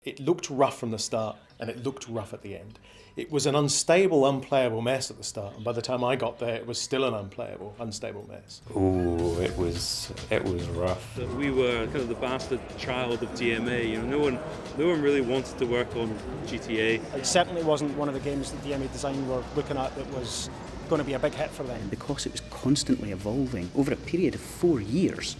It looked rough from the start, and it looked rough at the end. It was an unstable, unplayable mess at the start, and by the time I got there, it was still an unplayable, unstable mess. Oh, it was rough. We were kind of the bastard child of DMA. You know, no one really wanted to work on GTA. It certainly wasn't one of the games that DMA Design were looking at that was going to be a big hit for them. Because it was constantly evolving over a period of 4 years,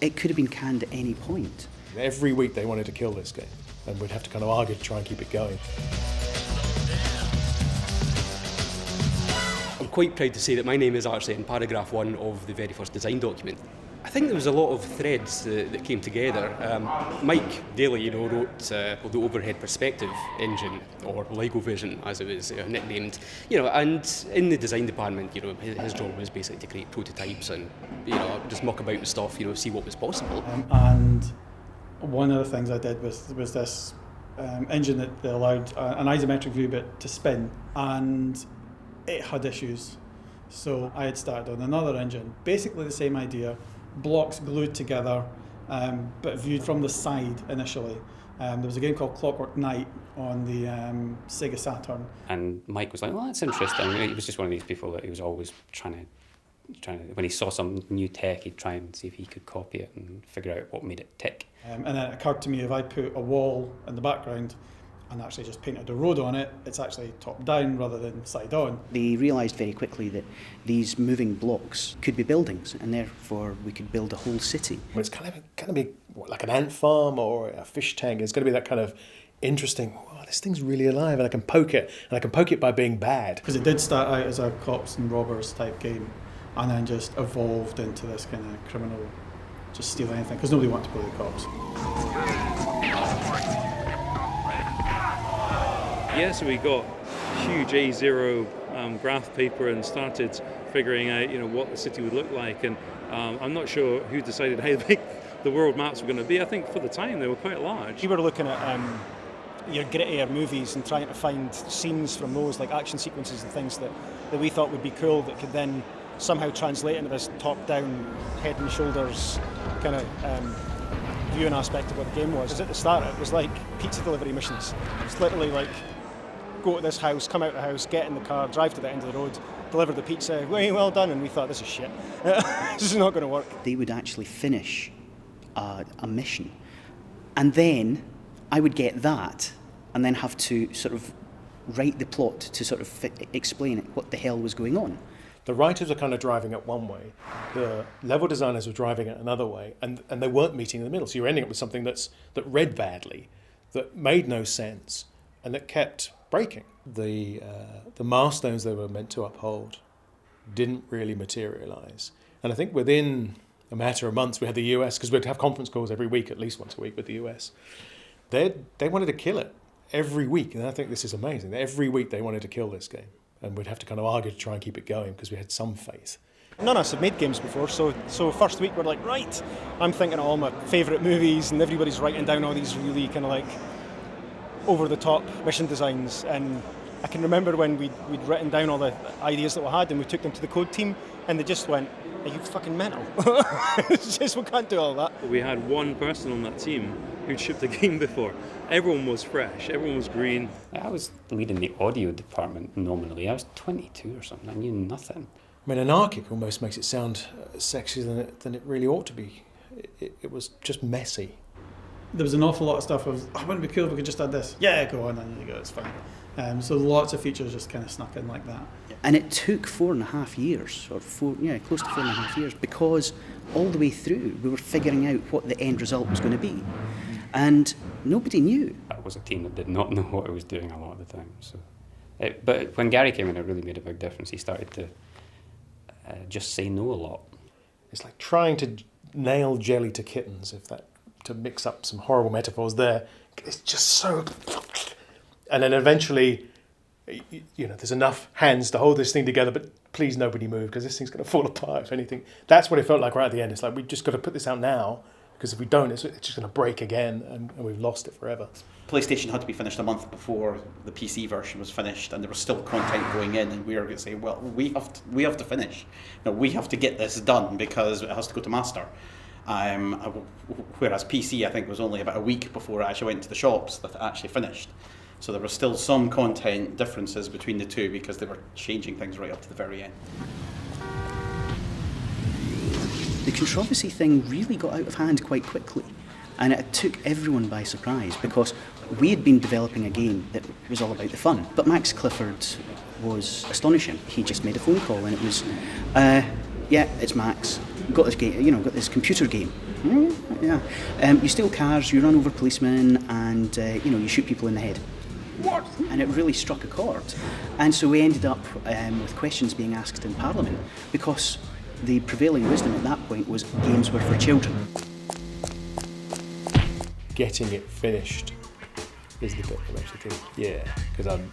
it could have been canned at any point. Every week they wanted to kill this game, and we'd have to kind of argue to try and keep it going. I'm quite proud to say that my name is actually in paragraph 1 of the very first design document. I think there was a lot of threads that came together. Mike Daly, wrote the Overhead Perspective engine, or LEGO Vision, as it was nicknamed. And in the design department, his job was basically to create prototypes and, just muck about with stuff, see what was possible. And one of the things I did was this engine that allowed an isometric view bit to spin, and it had issues. So I had started on another engine, basically the same idea, blocks glued together, but viewed from the side initially. There was a game called Clockwork Knight on the Sega Saturn. And Mike was like, well, that's interesting. He was just one of these people that he was always trying to, when he saw some new tech, he'd try and see if he could copy it and figure out what made it tick. And then it occurred to me, if I put a wall in the background and actually just painted a road on it, it's actually top down rather than side on. They realised very quickly that these moving blocks could be buildings, and therefore we could build a whole city. It's going to be like an ant farm or a fish tank. It's going to be that kind of interesting, wow, this thing's really alive, and I can poke it, and I can poke it by being bad. Because it did start out as a cops and robbers type game, and then just evolved into this kind of criminal, just steal anything, because nobody wanted to play the cops. Yeah, so we got huge A0 graph paper and started figuring out, what the city would look like. And I'm not sure who decided how big the world maps were going to be. I think for the time they were quite large. We were looking at your grittier movies and trying to find scenes from those, like action sequences and things that we thought would be cool that could then somehow translate into this top-down, head and shoulders kind of viewing aspect of what the game was. Because at the start it was like pizza delivery missions. It's literally like, go to this house, come out the house, get in the car, drive to the end of the road, deliver the pizza, well done, and we thought, this is shit. This is not going to work. They would actually finish a mission, and then I would get that, and then have to sort of write the plot to sort of explain what the hell was going on. The writers were kind of driving it one way, the level designers were driving it another way, and they weren't meeting in the middle. So you're ending up with something that read badly, that made no sense, and that kept breaking. The milestones they were meant to uphold didn't really materialise. And I think within a matter of months, we had the US, because we'd have conference calls every week, at least once a week with the US. They wanted to kill it every week, and I think this is amazing. Every week they wanted to kill this game, and we'd have to kind of argue to try and keep it going because we had some faith. None of us had made games before, so first week we're like, right, I'm thinking of all my favourite movies, and everybody's writing down all these really kind of like over-the-top mission designs. And I can remember when we'd written down all the ideas that we had, and we took them to the code team, and they just went, are you fucking mental? It's just, we can't do all that. We had one person on that team who'd shipped a game before. Everyone was fresh, everyone was green. I was leading the audio department nominally. I was 22 or something. I knew nothing. I mean, anarchic almost makes it sound sexier than it really ought to be. It was just messy. There was an awful lot of stuff of, wouldn't it be cool if we could just add this? Yeah, go on, and you go, it's fine. So lots of features just kind of snuck in like that. And it took 4.5 years, or close to 4.5 years, because all the way through we were figuring out what the end result was going to be. And nobody knew. That was a team that did not know what it was doing a lot of the time. So, but when Gary came in, it really made a big difference. He started to just say no a lot. It's like trying to nail jelly to kittens, to mix up some horrible metaphors there. It's just so... And then eventually, there's enough hands to hold this thing together, but please nobody move, because this thing's going to fall apart, if anything. That's what it felt like right at the end. It's like, we've just got to put this out now, because if we don't, it's just going to break again, and we've lost it forever. PlayStation had to be finished a month before the PC version was finished, and there was still content going in, and we were going to say, well, we have to finish. No, we have to get this done, because it has to go to master. Whereas PC, I think, was only about a week before it actually went to the shops that it actually finished. So there were still some content differences between the two because they were changing things right up to the very end. The controversy thing really got out of hand quite quickly, and it took everyone by surprise because we had been developing a game that was all about the fun, but Max Clifford was astonishing. He just made a phone call and it was, yeah, it's Max. Got this game, got this computer game. Yeah. You steal cars, you run over policemen, and you shoot people in the head. What? And it really struck a chord. And so we ended up with questions being asked in Parliament because the prevailing wisdom at that point was games were for children. Getting it finished is the bit that makes me think, yeah, because I'm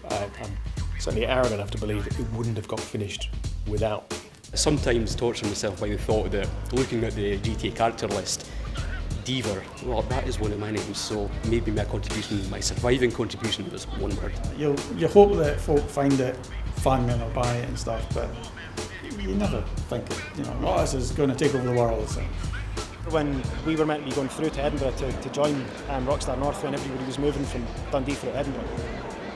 certainly arrogant enough to believe that it wouldn't have got finished without me. Sometimes torturing myself by the thought that looking at the GTA character list, Deaver, well, that is one of my names, so maybe my surviving contribution was one word. You hope that folk find it fun when they buy it and stuff, but you never think, this is going to take over the world. So. When we were meant to be going through to Edinburgh to join Rockstar North when everybody was moving from Dundee through to Edinburgh,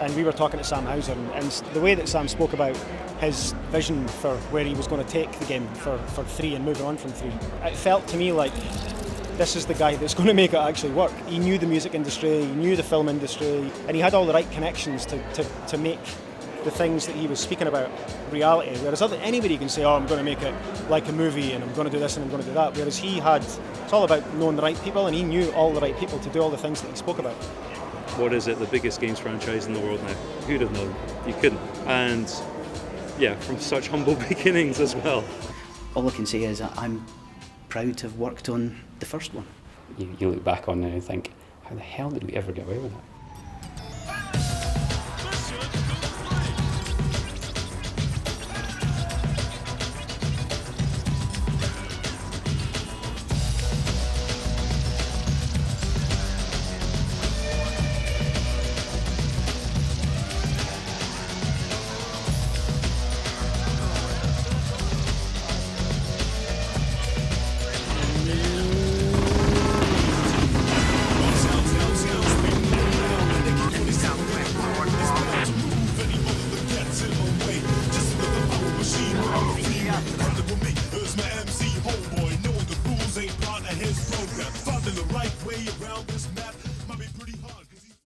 and we were talking to Sam Hauser, and the way that Sam spoke about his vision for where he was going to take the game for 3 and moving on from 3, it felt to me like this is the guy that's going to make it actually work. He knew the music industry, he knew the film industry, and he had all the right connections to make the things that he was speaking about reality. Whereas anybody can say, I'm going to make it like a movie and I'm going to do this and I'm going to do that. Whereas it's all about knowing the right people, and he knew all the right people to do all the things that he spoke about. What is it, the biggest games franchise in the world now? Who'd have known? You couldn't. And yeah, from such humble beginnings as well. All I can say is I'm proud to have worked on the first one. You look back on it and think, how the hell did we ever get away with that?